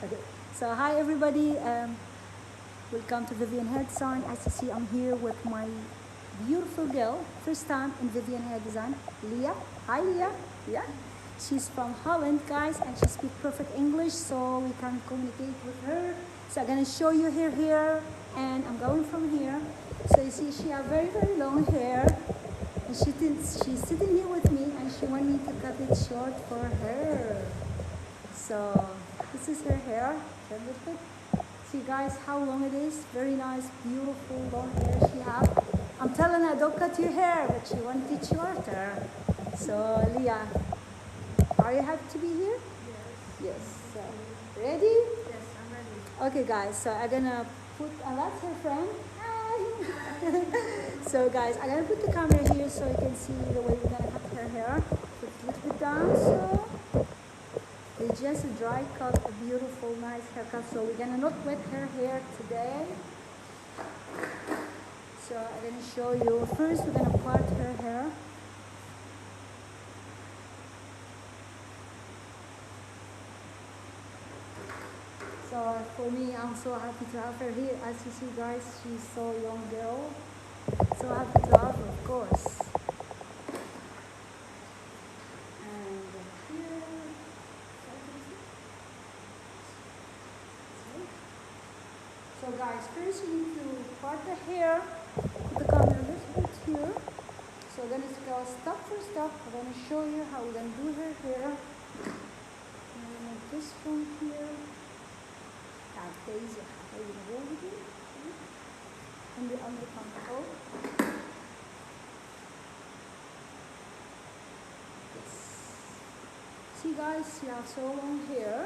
Okay. So hi everybody. Welcome to Vivian Hair Design. As you see, I'm here with my beautiful girl. First time in Vivian Hair Design, Leah. Hi Leah. Yeah. She's from Holland, guys, and she speaks perfect English, so we can communicate with her. So I'm gonna show you her hair, and I'm going from here. So you see, she has very long hair, and she's sitting here with me, and she want me to cut it short for her. So this is her hair. See guys how long it is. Very nice, beautiful long hair she have. I'm telling her don't cut your hair, but she wants it shorter. So Leah, are you happy to be here? Yes. Yes. So, ready? Yes, I'm ready. Okay guys, so I'm gonna put, that's her friend. Hi. So guys, I'm gonna put the camera here so you can see the way we're gonna cut her hair. Put a little bit down, so it's just a dry cut, a beautiful, nice haircut. So we're gonna not wet her hair today. So I'm gonna show you. First, we're gonna part her hair. So for me, I'm so happy to have her here. As you see, guys, she's so young girl. So happy to have her, of course. And here. So guys, first you need to part the hair, put the camera a little bit here. So then it's go step for step. I'm going to show you how we're going to do her hair. I'm going to make this from here. Now deze gaat even naar boven doen. En de andere kant ook. Yes. See guys, you have so long hair.